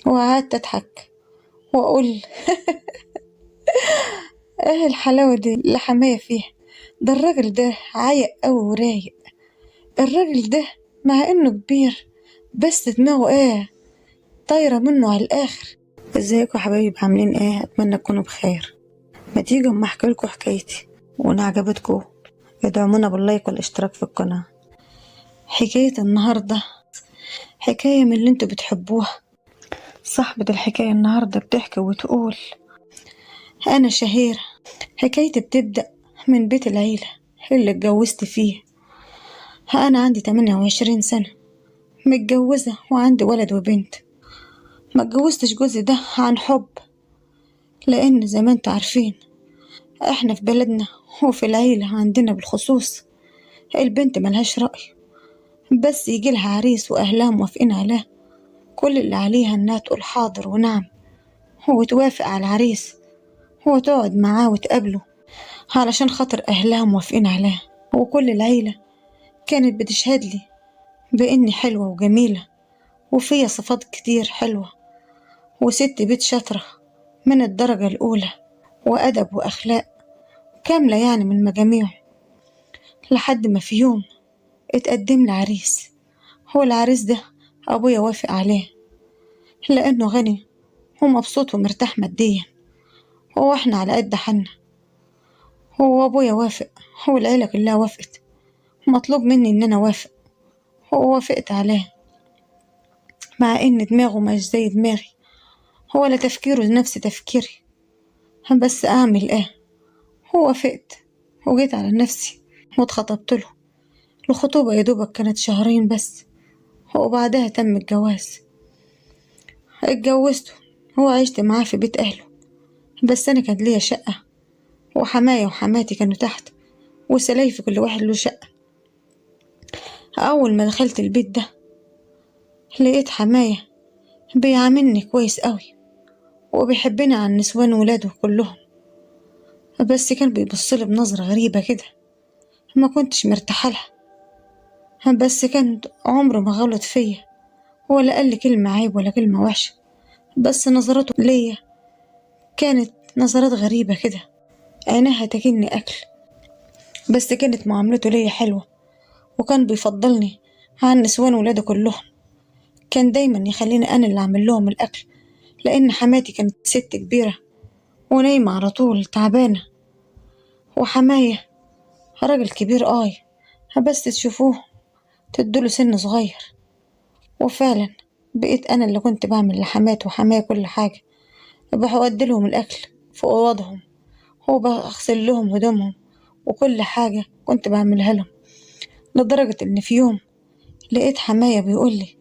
وقعدت أضحك وأقول إيه الحلاوة دي اللي حماية فيها؟ ده الراجل ده عايق أوي ورايق. الراجل ده مع إنه كبير بس دماغه طايرة منه على الآخر. ازيكم يا حبايب، عاملين ايه؟ أتمنى تكونوا بخير. ما تيجوا أما أحكيلكوا حكايتي وإن عجبتكوا ادعمونا باللايك والاشتراك في القناة. حكاية النهاردة حكاية من اللي انتوا بتحبوها. صاحبة الحكاية النهاردة بتحكي وتقول: أنا شهيرة. حكايتي بتبدأ من بيت العيلة اللي اتجوزت فيه. أنا عندي 28 سنة، متجوزة وعندي ولد وبنت. ما اتجوزتش جوزي ده عن حب، لأن زي ما انتوا عارفين احنا في بلدنا وفي العيلة عندنا بالخصوص البنت ملهاش رأي، بس يجيلها عريس وأهلها موافقين عليه. كل اللي عليها إنها تقول حاضر ونعم وتوافق على العريس وتقعد معاه وتقابله علشان خاطر أهلها موافقين عليه. وكل العيلة كانت بتشهد لي بإني حلوة وجميلة وفيا صفات كتير حلوة، وست بيت شاطرة من الدرجة الأولى، وأدب وأخلاق كاملة يعني من مجاميعه. لحد ما في يوم اتقدم لي عريس. هو العريس ده أبويا وافق عليه لأنه غني ومبسوط ومرتاح ماديا، هو احنا على قد حالنا. هو أبويا وافق، هو العيلة كلها وافقت، مطلوب مني إن أنا وافق. هو وافقت عليه مع إن دماغه مش زي دماغي ولا تفكيره نفس تفكيري، بس أعمل إيه؟ هو وافقت وجيت على نفسي واتخطبت له. الخطوبة يا دوبك كانت شهرين بس، وبعدها تم الجواز. اتجوزته وعشت معاه في بيت أهله، بس أنا كان ليا شقة وحماية وحماتي كانوا تحت، وسلايف كل واحد له شقة. أول ما دخلت البيت ده لقيت حماية بيعاملني كويس قوي وبيحبني عن نسوان ولاده كلهم، بس كان بيبصلي بنظرة غريبة كده ما كنتش مرتاحة لها. بس كان عمره ما غلط فيا ولا قال لي كلمة عيب ولا كلمة وحشة، بس نظراته ليا كانت نظرات غريبة كده، عينها تاكلني أكل. بس كانت معاملته ليا حلوة، وكان بيفضلني عن نسوان ولاده كلهم. كان دايما يخليني أنا اللي أعمل لهم الأكل، لأن حماتي كانت ست كبيرة ونايمة على طول تعبانة، وحماية راجل كبير بس تشوفوه تدوله سن صغير. وفعلا بقيت أنا اللي كنت بعمل لحمات وحماية كل حاجة، بودلهم الأكل في أوضهم وبغسل لهم هدومهم وكل حاجة كنت بعملها لهم. لدرجة إن في يوم لقيت حماية بيقولي: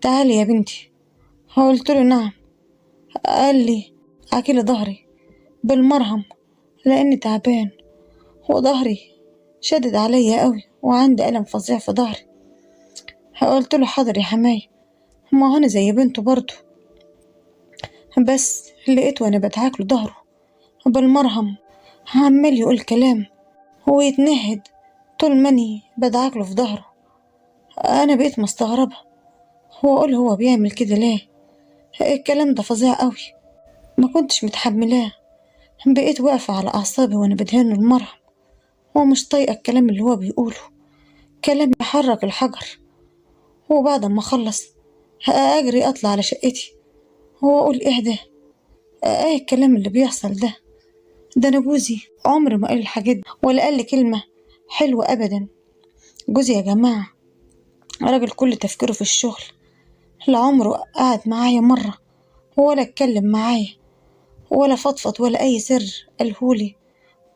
تعالي يا بنتي. قلت له: نعم. قال لي: أكلي ظهري بالمرهم لأني تعبان وظهري شدد عليا قوي وعندي ألم فظيع في ظهري. قلت له: حاضر يا حماية، ما أنا زي بنته برضه. بس لقيت وأنا بدعك له ظهره بالمرهم عمال يقول كلام ويتنهد طول ماني بدعك له في ظهره. أنا بقيت مستغربة وأقول هو بيعمل كده ليه؟ الكلام ده فظيع قوي، ما كنتش متحملاه. بقيت واقفة على أعصابي وأنا بدهنه المرهم، هو مش طايقة الكلام اللي هو بيقوله، كلام يحرك الحجر. وبعد ما أخلص أجري أطلع على شقتي وأقول: إيه ده؟ إيه الكلام اللي بيحصل ده؟ ده أنا جوزي عمره ما قال الحاجات دي ولا قال لي كلمة حلوة أبدا. جوزي يا جماعة راجل كل تفكيره في الشغل، لا عمره قعد معايا مرة ولا اتكلم معايا ولا فضفض ولا أي سر قالهولي.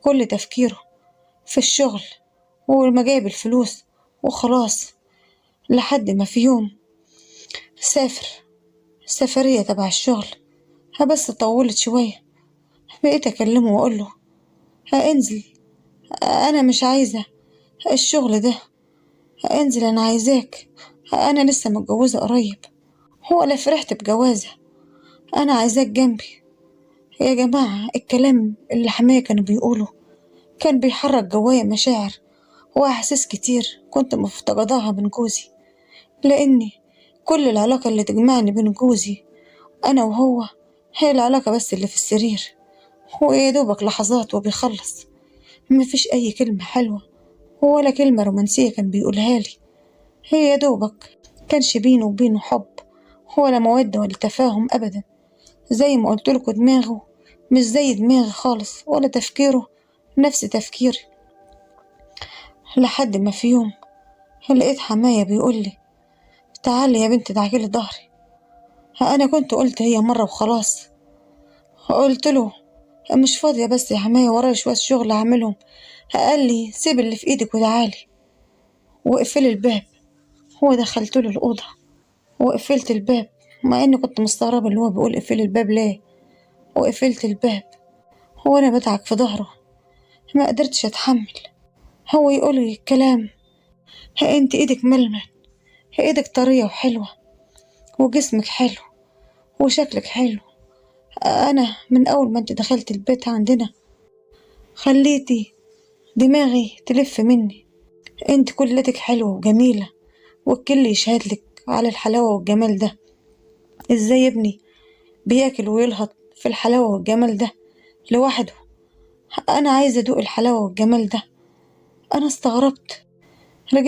كل تفكيره في الشغل وما جايب الفلوس وخلاص. لحد ما في يوم سافر سفرية تبع الشغل، بس طولت شوية. بقيت أكلمه وأقوله: انزل، أنا مش عايزة الشغل ده، انزل أنا عايزاك، أنا لسه متجوزة قريب ولا فرحت بجوازة، أنا عايزاك جنبي. يا جماعة الكلام اللي حماية كانوا بيقوله كان بيحرك جوايا مشاعر وأحاسيس كتير كنت مفتقداها من جوزي، لأني كل العلاقة اللي تجمعني بين جوزي أنا وهو هي العلاقة بس اللي في السرير، هو يا دوبك لحظات وبيخلص. مفيش أي كلمة حلوة ولا كلمة رومانسية كان بيقولها لي، هي يا دوبك كانش بينه وبينه حب ولا مودة ولا تفاهم أبدا. زي ما قلتلكوا دماغه مش زي دماغي خالص، ولا تفكيره نفس تفكيري. لحد ما في يوم لقيت حماية بيقولي تعالي يا بنتي ادعكيلي ظهري. أنا كنت قلت هي مرة وخلاص. قلت له مش فاضية بس يا حماية، ورايا شوية شغل أعملهم. قال لي سيب اللي في إيدك وتعالي وقفلي الباب. هو دخلت له الأوضة وقفلت الباب، مع إني كنت مستغربة اللي هو بيقول اقفلي الباب ليه. وقفلت الباب وأنا بدعك في ظهره، ما قدرتش أتحمل. هو يقول لي الكلام ها انت ايدك ملمع، ها ايدك طرية وحلوة وجسمك حلو وشكلك حلو. انا من اول ما انت دخلت البيت عندنا خليتي دماغي تلف مني. انت كلتك حلوة وجميلة والكل يشهد لك على الحلاوة والجمال ده. ازاي ابني بياكل ويلهط في الحلاوة والجمال ده لوحده؟ انا عايزة ادوق الحلاوة والجمال ده. انا استغربت. رجعت